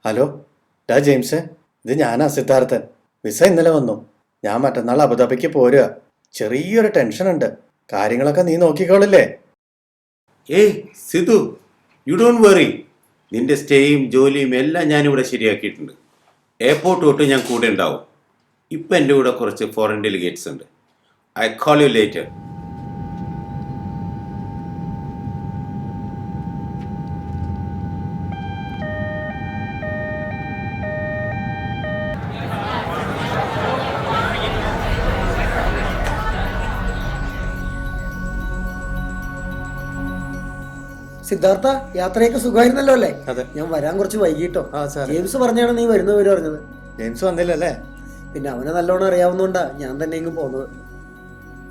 Hello, James, ഇത് ഞാനാ Siddharthan. Visa ഇന്നലെ വന്നു. ഞാൻ മറ്റന്നാൾ അബുദാബിക്ക് പോരുക. ചെറിയൊരു ടെൻഷൻ ഉണ്ട്. കാര്യങ്ങളൊക്കെ നീ നോക്കിക്കോളില്ലേ? ഏയ് സിധു, യു ഡോണ്ട് വെറി. നിന്റെ സ്റ്റേയും ജോലിയും എല്ലാം ഞാനിവിടെ ശരിയാക്കിയിട്ടുണ്ട്. എയർപോർട്ട് തൊട്ട് ഞാൻ കൂടെ ഉണ്ടാവും. ഇപ്പം എൻ്റെ കൂടെ കുറച്ച് ഫോറിൻ ഡെലിഗേറ്റ്സ് ഉണ്ട്. I call you later. Siddhartha, യാത്രയൊക്കെ സുഖമായിരുന്നല്ലോ അല്ലേ? അതെ. ഞാൻ വരാൻ കുറച്ച് വൈകിട്ടോ. സാർ. ജെയിംസ് പറഞ്ഞാണ് നീ വരുന്ന വിവരം അറിഞ്ഞത്. ജെയിംസ് വന്നില്ലല്ലേ? പിന്നെ അവനെ നല്ലോണം അറിയാവുന്നോണ്ടാ ഞാൻ തന്നെ ഇങ്ങ് പോന്നത്.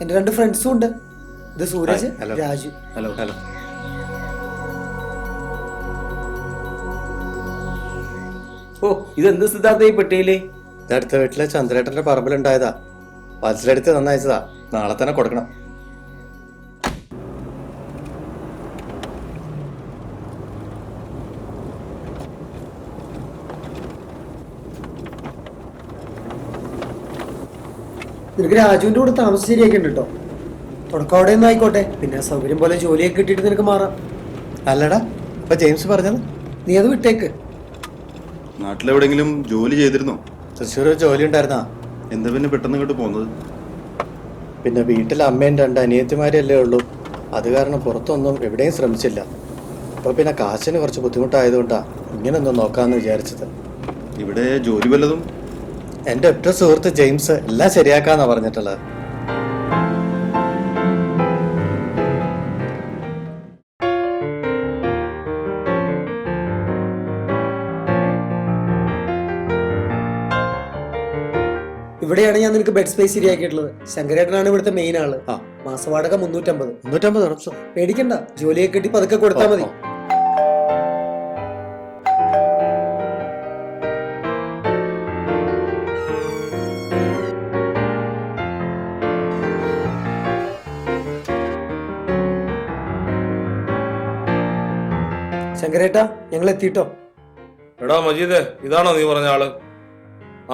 എന്റെ 2 ഫ്രണ്ട്സും ഉണ്ട്. ഇത് സൂരജ്, ഹലോ. രാജു. ഹലോ. ഓ, ഇതെന്ത് സിദ്ധാർത്ഥ ഈ പെട്ടിയില്? ഇതടുത്ത വീട്ടിലെ ചന്ദ്രേട്ടന്റെ പറമ്പിലുണ്ടായതാ. വത്സലെടുത്ത് നന്നയച്ചതാ. നാളെ തന്നെ കൊടുക്കണം. നിനക്ക് രാജുവിന്റെ കൂടെ താമസം ശരിയാക്കിണ്ട് കേട്ടോ. തുടക്കം അവിടെ ഒന്നും ആയിക്കോട്ടെ, പിന്നെ സൗകര്യം പോലെ ജോലിയൊക്കെ കിട്ടിയിട്ട് നിനക്ക് മാറാം. അല്ലടാ, ഇപ്പൊ ജെയിംസ് പറഞ്ഞത്? നീ അത് വിട്ടേക്ക്. നാട്ടിലെവിടെങ്കിലും ജോലി ചെയ്തിരുന്നോ? തൃശ്ശൂർ ജോലി ഉണ്ടായിരുന്നാ? എന്താ പിന്നെ പെട്ടെന്ന് ഇങ്ങോട്ട് പോകുന്നത്? പിന്നെ വീട്ടിൽ അമ്മയും 2 അനിയത്തിമാരല്ലേ ഉള്ളൂ. അത് കാരണം പുറത്തൊന്നും എവിടെയും ശ്രമിച്ചില്ല. അപ്പൊ പിന്നെ കാശിന് കുറച്ച് ബുദ്ധിമുട്ടായതുകൊണ്ടാ ഇങ്ങനൊന്നും നോക്കാമെന്ന് വിചാരിച്ചത്. ഇവിടെ ജോലി വല്ലതും? എൻ്റെ ഒറ്റ സുഹൃത്ത് ജെയിംസ് എല്ലാം ശരിയാക്കാന്നാ പറഞ്ഞിട്ടുള്ളത്. ഇവിടെയാണ് ഞാൻ നിനക്ക് ബെഡ് സ്പേസ് ശരിയാക്കിയിട്ടുള്ളത്. ശങ്കരേട്ടനാണ് ഇവിടുത്തെ മെയിൻ ആള്. ആ. മാസവാടക 350. 350 ഉറപ്പിച്ചോ? പേടിക്കണ്ട, ജോലിയൊക്കെ കിട്ടി പതുക്കെ കൊടുത്താൽ മതി. ശങ്കരേട്ടാ, ഞങ്ങൾ എത്തിട്ടോ. എടാ മജീദേ, ഇതാണോ നീ പറഞ്ഞ ആള്?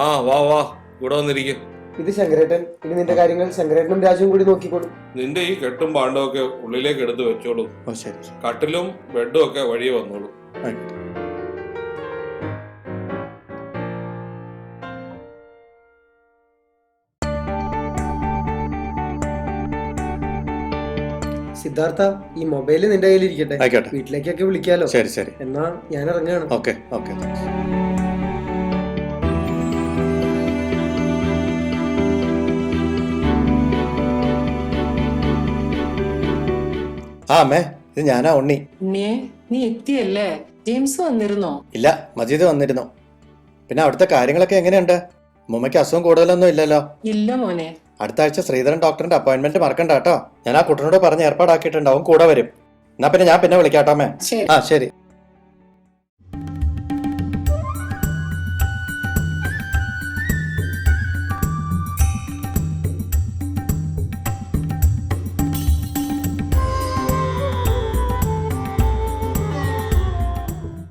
ആ വാ വാ, ഇവിടെ വന്നിരിക്കും. ഇത് ശങ്കരേട്ടൻ. ഇനി നിന്റെ കാര്യങ്ങൾ ശങ്കരേട്ടനും രാജുവും കൂടി നോക്കിക്കോളും. നിന്റെ ഈ കെട്ടും പാണ്ടവും ഒക്കെ ഉള്ളിലേക്ക് എടുത്ത് വെച്ചോളൂ. ഓ ശരി. കട്ടിലും ബെഡും ഒക്കെ വഴിയെ വന്നോളൂ. ആയിക്കോട്ടെ. സിദ്ധാർത്ഥ, ഈ മൊബൈല് നിന്റെ കയ്യിൽ ഇരിക്കട്ടെ. ആയിക്കോട്ടെ. വീട്ടിലേക്കൊക്കെ വിളിക്കാലോ. ശരി ശരി. എന്നാ ഞാൻ ഇറങ്ങുകയാണ്. Okay okay. ആ അമ്മേ, ഇത് ഞാനാ ഉണ്ണി. ഉണ്ണിയെ, നീ എത്തിയല്ലേ? ജെയിംസ് വന്നിരുന്നോ? ഇല്ല, മജീദ് വന്നിരുന്നു. പിന്നെ അവിടുത്തെ കാര്യങ്ങളൊക്കെ എങ്ങനെയുണ്ട്? മുമ്മയ്ക്ക് അസുഖം കൂടുതലൊന്നും ഇല്ലല്ലോ? ഇല്ല മോനെ. അടുത്ത ആഴ്ച ശ്രീധരൻ ഡോക്ടറിന്റെ അപ്പോയിന്റ്മെന്റ് മറക്കണ്ട കേട്ടോ. ഞാൻ ആ കുട്ടനോട് പറഞ്ഞ് ഏർപ്പാടാക്കിയിട്ടുണ്ടാവും, കൂടെ വരും. എന്നാ പിന്നെ ഞാൻ പിന്നെ വിളിക്കാട്ടോ അമ്മേ. ശരി. ആ ശരി.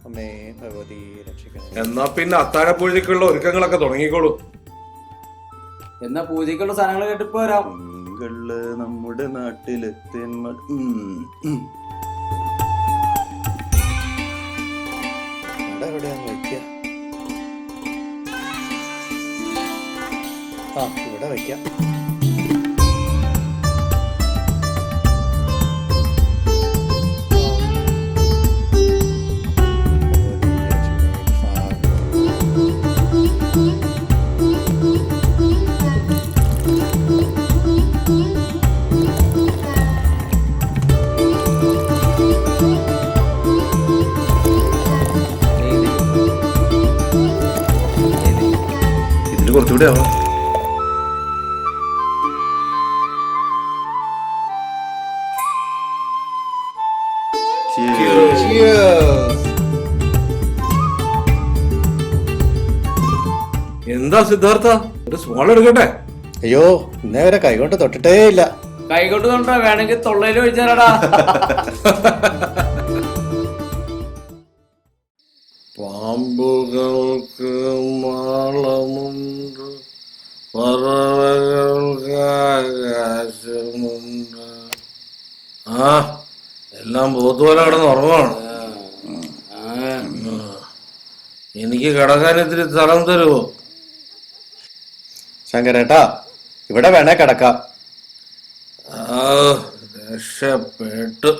അമ്മേ ഭഗവതി രക്ഷിക്കണേ. എന്നാ പിന്നെ അത്താഴപ്പൂജയ്ക്കുള്ള ഒരുക്കങ്ങളൊക്കെ തുടങ്ങിക്കോളൂ. എന്നാ പൂജയ്ക്കുള്ള സാധനങ്ങൾ കേട്ടിപ്പോ വരാം. തിങ്കള് നമ്മുടെ നാട്ടിലെത്തി. ഇവിടെ എവിടെയാണ് വയ്ക്കുക? ആ, ഇവിടെ വയ്ക്കാം. ഇതിന് കുറച്ചുകൂടി ആവാം. എന്താ സിദ്ധാർത്ഥ, ഒരു സ്മോൾ എടുക്കട്ടെ? അയ്യോ, ഇന്നേ വരെ കൈകൊണ്ട് തൊട്ടിട്ടേ ഇല്ല. കൈകൊണ്ട് തൊണ്ടാ, വേണമെങ്കിൽ തൊള്ളയിൽ ഒഴിച്ചാലടാ. പാമ്പുകൾക്ക് മാളമുണ്ട്, പറവകൾക്ക് ആകാശമുണ്ട്. ആ എല്ലാം പോത്തുപോലെ കിടന്ന് ഉറങ്ങാണ്. എനിക്ക് കിടക്കാൻ ഇത്തിരി സ്ഥലം തരുമോ? ശങ്കരേട്ടാ, ഇവിടെ വേണേ കിടക്കാം. ആ രക്ഷപ്പെട്ടു.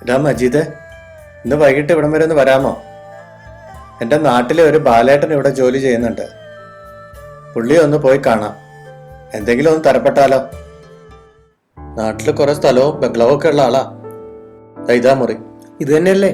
എടാ മജീദ്, ഇന്ന് വൈകിട്ട് ഇവിടം വരെ ഒന്ന് വരാമോ? എൻ്റെ നാട്ടിലെ ഒരു ബാലേട്ടൻ ഇവിടെ ജോലി ചെയ്യുന്നുണ്ട്. പുള്ളി ഒന്ന് പോയി കാണാം. എന്തെങ്കിലും ഒന്ന് തരപ്പെട്ടാലോ? നാട്ടിൽ കുറെ സ്ഥലവും ബംഗ്ലാവും ഒക്കെ ഉള്ള ആളാ. ഇതാ മുറി. ഇത് തന്നെയല്ലേ?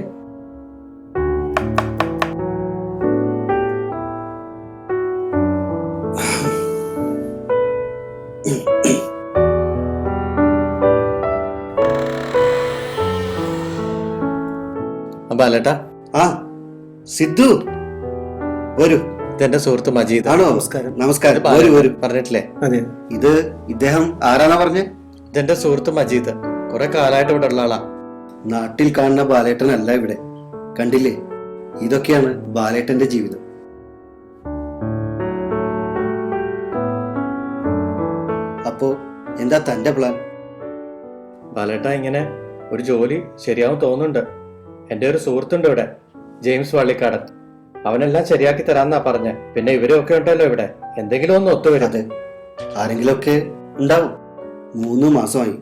ബാലേട്ടാ, ആ സിദ്ധു വരൂ. ഇതെന്റെ സുഹൃത്ത് മജീദ്. ആണോ? നമസ്കാരം. നമസ്കാരം. വരൂ വരൂ. പറഞ്ഞിട്ടില്ലേ? അതെ. ഇത് ഇദ്ദേഹം ആരാണാ പറഞ്ഞേ? ഇതെന്റെ സുഹൃത്ത് മജീദ്. കുറെ കാലമായിട്ട് ഇവിടെ ഉള്ള ആളാ. നാട്ടിൽ കാണുന്ന ബാലേട്ടനല്ല ഇവിടെ. കണ്ടില്ലേ, ഇതൊക്കെയാണ് ബാലേട്ടന്റെ ജീവിതം. അപ്പോ എന്താ തന്റെ പ്ലാൻ? ബാലേട്ടാ, ഇങ്ങനെ ഒരു ജോലി ശരിയാവും തോന്നുന്നുണ്ട്. എൻ്റെ ഒരു സുഹൃത്തുണ്ട് ഇവിടെ, ജെയിംസ് വള്ളിക്കാടൻ. അവനെല്ലാം ശരിയാക്കി തരാന്നാ പറഞ്ഞ. പിന്നെ ഇവരൊക്കെ ഉണ്ടല്ലോ ഇവിടെ, എന്തെങ്കിലും ഒന്ന് ഒത്തുവരും. അതെ, ആരെങ്കിലുമൊക്കെ ഉണ്ടാവും. 3 മാസമായി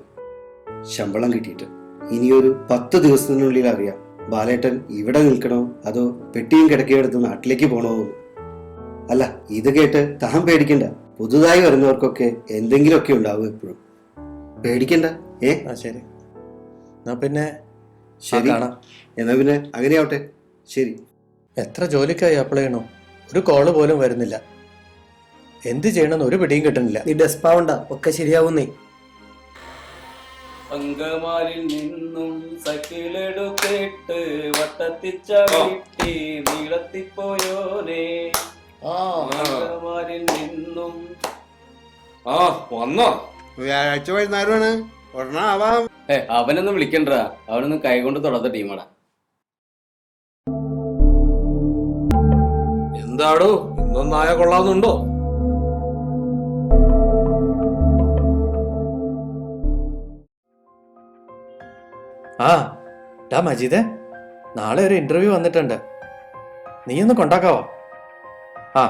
ശമ്പളം കിട്ടിയിട്ട്. ഇനിയൊരു 10 ദിവസത്തിനുള്ളിൽ അറിയാം ബാലേട്ടൻ ഇവിടെ നിൽക്കണോ അതോ പെട്ടിയും കിടക്കയും എടുത്ത് നാട്ടിലേക്ക് പോണോ എന്ന്. അല്ല, ഇത് കേട്ട് താൻ പേടിക്കണ്ട. പുതുതായി വരുന്നവർക്കൊക്കെ എന്തെങ്കിലുമൊക്കെ ഉണ്ടാവും എപ്പോഴും. പേടിക്കണ്ട. ശരി, എന്നാ പിന്നെ ശരി, കാണാം. എന്നാ പിന്നെ അങ്ങനെയാവട്ടെ. ശരി. എത്ര ജോലിക്കായി അപ്ലൈ ചെയ്യണോ? ഒരു കോള് പോലും വരുന്നില്ല. എന്ത് ചെയ്യണമെന്ന് ഒരു പിടിയും കിട്ടുന്നില്ല. നീ ഡെസ്പാവണ്ട, ഒക്കെ ശരിയാവുന്നേ. അങ്കമാലിൽ നിന്നും സൈക്കിളെടുത്തിട്ട് വട്ടത്തിച്ചവിട്ടി നീളത്തിപ്പോയോനെ. അങ്കമാലിൽ നിന്നും വന്നോ? വ്യാഴാഴ്ച വൈകുന്നേരമാണ്. ഉടനെ ആവാം. അവനൊന്നും വിളിക്കണ്ടാ, അവനൊന്നും കൈകൊണ്ട് തൊടാത്ത ടീമാടാ. എന്താടോ, ഇന്നൊന്നായ കൊള്ളാവുന്നുണ്ടോ? ആ ഡാ മജീദേ, നാളെ ഒരു ഇന്റർവ്യൂ വന്നിട്ടുണ്ട്. നീ ഒന്ന് കൊണ്ടാക്കാവോ? ആ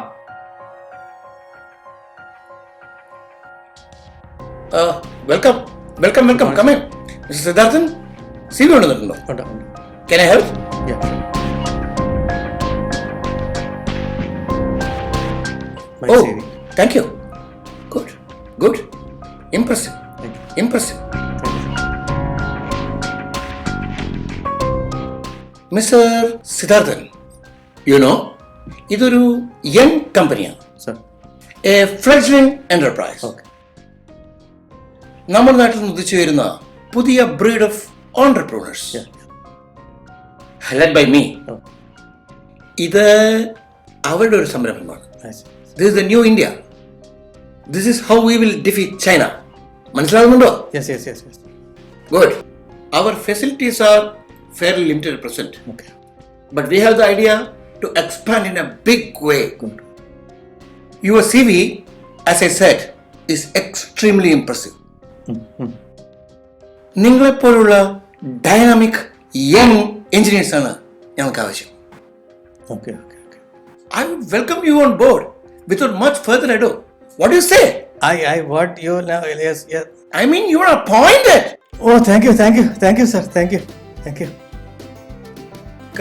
welcome welcome welcome. Come in. Mister Siddharthan, CV കൊണ്ടുവന്നിട്ടുണ്ടോ? ഉണ്ട്. Can I help? Yeah. My Oh, CV. thank you. Good, good. Impressive, Thank you. impressive. Mr. Siddharthan, you know, ഇതൊരു യങ് കമ്പനിയാണ്. Sir. A fledgling enterprise. Okay. നമ്മുടെ നാട്ടിൽ നിന്ന് ഉദിച്ചു വരുന്ന പുതിയ breed of entrepreneurs, Yeah. led by me. Oh. ഇത് അവരുടെ ഒരു സംരംഭമാണ്. I see. This is the new India. This is how we will defeat China. മനസ്സിലാകുന്നുണ്ടോ? Yes, yes, yes, yes. Good. Our facilities are fairly limited at present. Okay. But we have the idea to expand in a big way. Good. Your CV, as I said, is extremely impressive. നിങ്ങളെപ്പോലുള്ള dynamic young engineers ആണ് ഞങ്ങൾക്ക് ആവശ്യം. Okay, okay, okay. I would welcome you on board without much further ado. What do you say? What you now? Yes, yes. I mean, you are appointed. Oh, thank you, sir. Thank you.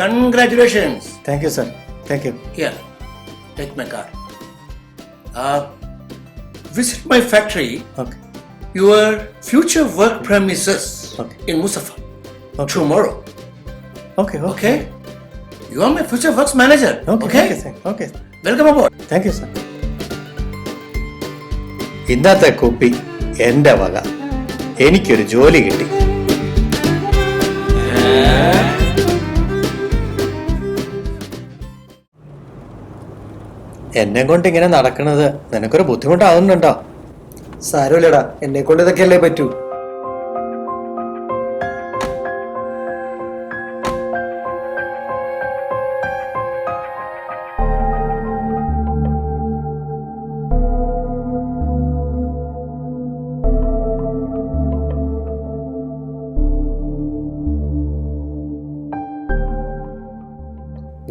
Congratulations. Thank you, sir. Thank you. Here, take my card. Visit my factory, Okay. your future work premises Okay. in Musafa Okay. tomorrow. Okay. Okay? You are my future works manager. Okay. Okay. Welcome aboard. Thank you sir. ഇന്നത്തെ കുപ്പി എൻ്റെ വക. എനിക്കൊരു ജോലി കിട്ടി. എന്നെ കൊണ്ട് ഇങ്ങനെ നടക്കുന്നത് നിനക്കൊരു ബുദ്ധിമുട്ടാവുന്നുണ്ടോ? സാരമില്ലടാ, എന്നെ കൊണ്ട് ഇതൊക്കെയല്ലേ പറ്റൂ.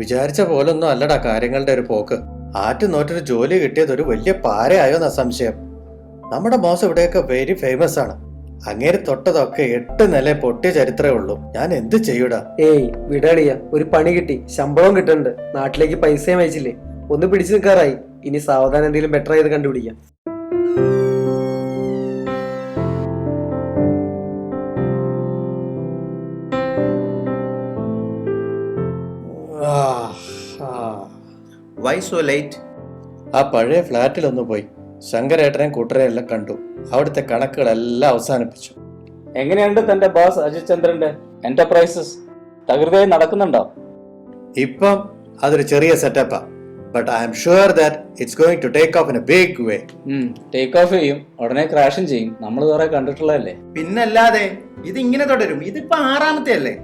വിചാരിച്ച പോലൊന്നും അല്ലടാ കാര്യങ്ങളുടെ ഒരു പോക്ക്. ആറ്റുനോറ്റൊരു ജോലി കിട്ടിയത് ഒരു വലിയ പാരയായോ എന്ന സംശയം. നമ്മുടെ ബോസ് ഇവിടെയൊക്കെ വെരി ഫേമസ് ആണ്. അങ്ങേര് തൊട്ടതൊക്കെ 8 നില പൊട്ടിയ ചരിത്രമേ ഉള്ളൂ. ഞാൻ എന്ത് ചെയ്യൂടാ? ഏയ് വിടാളിയ, ഒരു പണി കിട്ടി, ശമ്പളം കിട്ടുന്നുണ്ട്, നാട്ടിലേക്ക് പൈസയും അയച്ചില്ലേ, ഒന്ന് പിടിച്ചു നിൽക്കാറായി. ഇനി സാവധാനം എന്തെങ്കിലും ബെറ്റർ ആയത് കണ്ടുപിടിക്കാം. Why so late? ആ പഴയ ഫ്ലാറ്റിലൊന്ന് പോയി ശങ്കരേട്ടനെയും കൂട്ടരെയും എല്ലാം കണ്ടു. അവിടുത്തെ കണക്കുകളെല്ലാം അവസാനിപ്പിച്ചു. എങ്ങനെയുണ്ട് തന്റെ ബോസ് അജിത് ചന്ദ്രന്റെ എന്റർപ്രൈസസ്? തകൃതിയായി നടക്കുന്നുണ്ടോ? ഇപ്പം അതൊരു ചെറിയ സെറ്റപ്പാ. But I'm sure that it's going to take off in a big way. Take off ചെയ്യും, ഉടനെ ക്രാഷും ചെയ്യും. നമ്മൾ കുറെ കണ്ടിട്ടുള്ളതല്ലേ. പിന്നല്ലാതെ ഇത് ഇങ്ങനെ തുടരും. ഇതിപ്പോ 6ാമത്തെ അല്ലേ?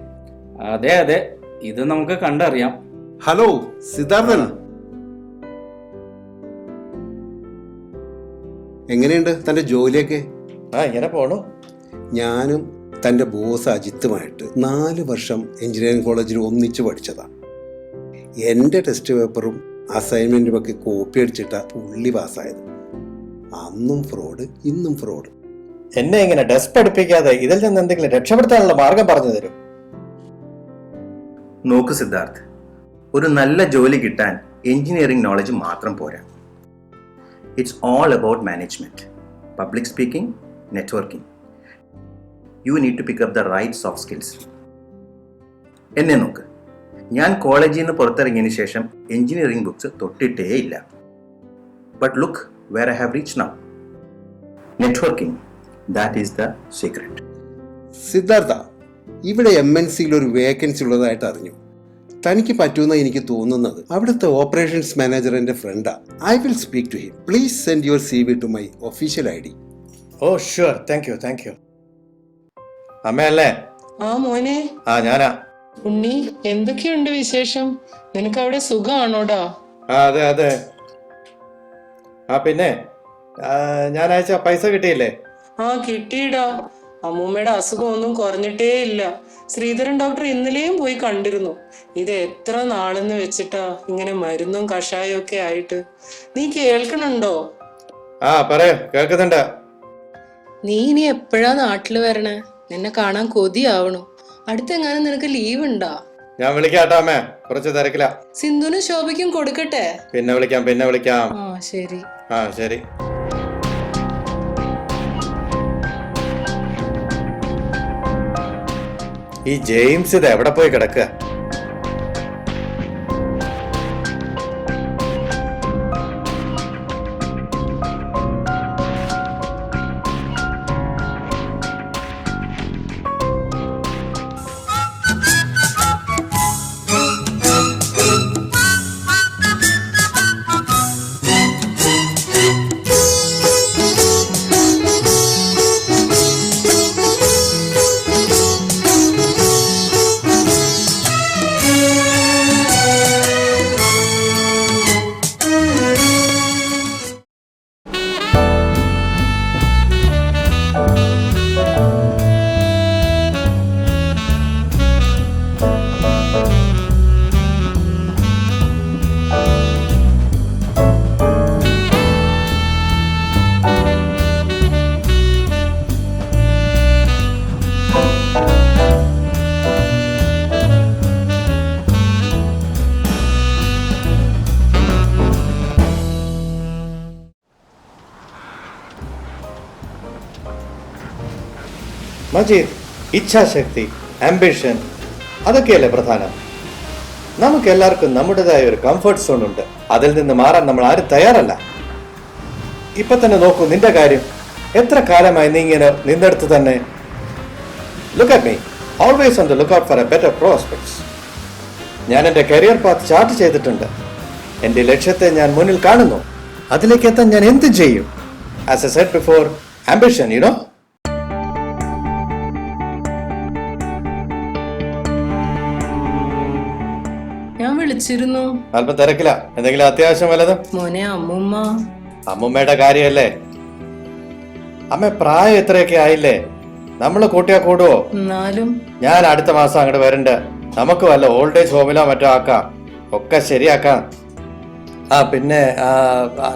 അതെ, ഇത് നമുക്ക് കണ്ടറിയാം. ഹലോ സിദ്ധാർത്ഥൻ, എങ്ങനെയുണ്ട് തന്റെ ജോലിയൊക്കെ? ഇങ്ങനെ പോണു. ഞാനും തന്റെ ബോസ് അജിത്തുമായിട്ട് 4 വർഷം എഞ്ചിനീയറിംഗ് കോളേജിൽ ഒന്നിച്ച് പഠിച്ചതാണ്. എൻ്റെ ടെസ്റ്റ് പേപ്പറും അസൈൻമെന്റും ഒക്കെ കോപ്പി അടിച്ചിട്ടാ പുള്ളി പാസ്സായത്. അന്നും ഫ്രോഡ്, ഇന്നും ഫ്രോഡ്. എന്നെ ഇങ്ങനെ ഡെസ്ക് പഠിപ്പിക്കാതെ ഇതിൽ നിന്ന് എന്തെങ്കിലും രക്ഷപ്പെടുത്താനുള്ള മാർഗം പറഞ്ഞു തരും. നോക്ക് സിദ്ധാർത്ഥ്, ഒരു നല്ല ജോലി കിട്ടാൻ എഞ്ചിനീയറിംഗ് നോളജ് മാത്രം പോരാ. It's all about management, public speaking, networking. You need to pick up the right soft skills. എന്നെ നോക്ക്, ഞാൻ കോളേജിൽ നിന്ന് പുറത്തിറങ്ങിയതിന് ശേഷം എഞ്ചിനീയറിംഗ് ബുക്സ് തൊട്ടിട്ടേ ഇല്ല. But look where I have reach now. Networking, that is the secret. Siddhartha, ഇവിടെ MNCയിൽ ഒരു വേക്കൻസി ഉള്ളതായിട്ട് അറിഞ്ഞു. തനിക്ക് പറ്റുമെന്ന് എനിക്ക് തോന്നുന്നത് അവിടുത്തെ ഓപ്പറേഷൻസ് മാനേജർ എൻ്റെ ഫ്രണ്ടാ. I will speak to him. Please send your CV to my official ID. Oh sure, thank you. അമ്മയല്ലേ? ആ മോനെ. ഞാനാ. ഉണ്ണി, എന്തൊക്കെയുണ്ട് വിശേഷം? നിനക്ക് അവിടെ സുഖമാണോടാ? അതെ. പിന്നെ ഞാൻ അയച്ച പൈസ കിട്ടിയില്ലേ? കിട്ടിയിടാ. അമ്മൂമ്മയുടെ അസുഖം ഒന്നും കുറഞ്ഞിട്ടേ ഇല്ല. ശ്രീധരൻ ഡോക്ടർ ഇന്നലെയും പോയി കണ്ടിരുന്നു. ഇത് എത്ര നാളെന്ന് വെച്ചിട്ടാ ഇങ്ങനെ മരുന്നും കഷായം ഒക്കെ ആയിട്ട്. നീ കേൾക്കണുണ്ടോ? പറയൂ, കേൾക്കുന്നുണ്ട്. നീ ഇനി എപ്പോഴാ നാട്ടില് വരണേ? നിന്നെ കാണാൻ കൊതിയാവണു. അടുത്തെങ്ങാനും നിനക്ക് ലീവ് ഉണ്ടാ? ഞാൻ വിളിക്കാട്ടോ അമ്മേ, കുറച്ച് തിരക്കില്ല. സിന്ധുനും ശോഭയ്ക്കും കൊടുക്കട്ടെ? പിന്നെ വിളിക്കാം. ശരി. ശരി. ഈ ജെയിംസ് ഇത് എവിടെ പോയി കിടക്കുക? മജീദ്, ഇച്ഛാശക്തി, ആംബിഷൻ, അതൊക്കെയല്ലേ പ്രധാനം. നമുക്ക് എല്ലാവർക്കും നമ്മുടേതായ ഒരു കംഫർട്ട് സോൺ ഉണ്ട്. അതിൽ നിന്ന് മാറാൻ നമ്മൾ ആരും തയ്യാറല്ല. ഇപ്പൊ തന്നെ നോക്കൂ നിന്റെ കാര്യം. എത്ര കാലമായി നീ ഇങ്ങനെ നിന്നെടുത്ത് തന്നെ. Look at me, always on the look out for A better prospects. ഞാൻ എൻ്റെ കരിയർ പാത്ത് ചാർട്ട് ചെയ്തിട്ടുണ്ട്. എൻ്റെ ലക്ഷ്യത്തെ ഞാൻ മുന്നിൽ കാണുന്നു. അതിലേക്ക് എത്താൻ ഞാൻ എന്ത് ചെയ്യും? As I said before, ambition, you know. ഞാൻ വിളിച്ചിരുന്നു. അല്പം തിരക്കില്ല. എന്തെങ്കിലും അത്യാവശ്യം വല്ലതും? മോനെ, അമ്മൂമ്മ. അമ്മുമ്മയുടെ കാര്യമല്ലേ. അമ്മ പ്രായം എത്രയൊക്കെ ആയില്ലേ. നമ്മള് കൂട്ടിയാ കൂടുവോ? എന്നാലും ഞാൻ അടുത്ത മാസം അങ്ങോട്ട് വരണ്ട്. നമുക്ക് വല്ല ഓൾഡ് ഏജ് ഹോമിലോ മറ്റോ ആക്കാം. ഒക്കെ ശരിയാക്കാം. ആ പിന്നെ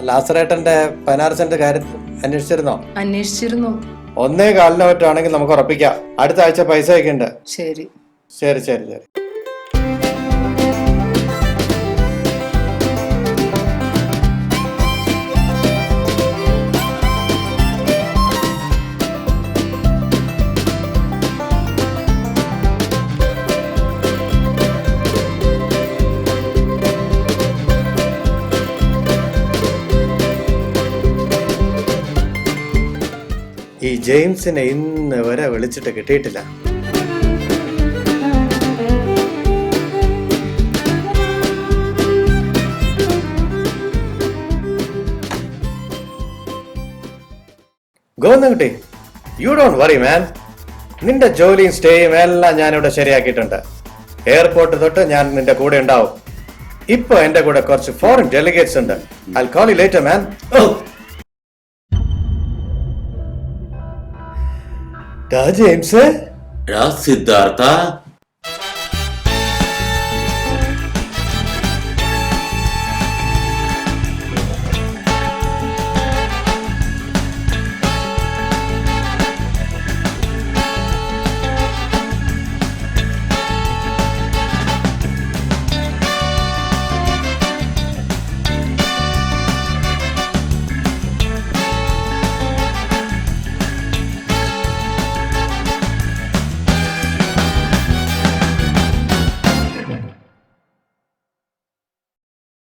ലാസറേട്ടന്റെ പനാർസന്റെ കാര്യം അന്വേഷിച്ചിരുന്നോ? അന്വേഷിച്ചിരുന്നു. 1.25 മറ്റാണെങ്കിൽ നമുക്ക് ഉറപ്പിക്കാം. അടുത്ത ആഴ്ച പൈസ അയക്കണ്ട്. ശരി. ശരി ശരി ശരി. ഈ ജെയിംസിനെ ഇന്ന് വരെ വിളിച്ചിട്ട് കിട്ടിയിട്ടില്ല. ഗോവിന്ദൻകുട്ടി, യു ഡോണ്ട് വറി മാൻ. നിന്റെ ജോലിയും സ്റ്റേയും എല്ലാം ഞാനിവിടെ ശരിയാക്കിയിട്ടുണ്ട്. എയർപോർട്ട് തൊട്ട് ഞാൻ നിന്റെ കൂടെ ഉണ്ടാവും. ഇപ്പൊ എന്റെ കൂടെ കുറച്ച് ഫോറിൻ ഡെലിഗേറ്റ്സ് ഉണ്ട്. I'll call you later, man. James, Siddhartha,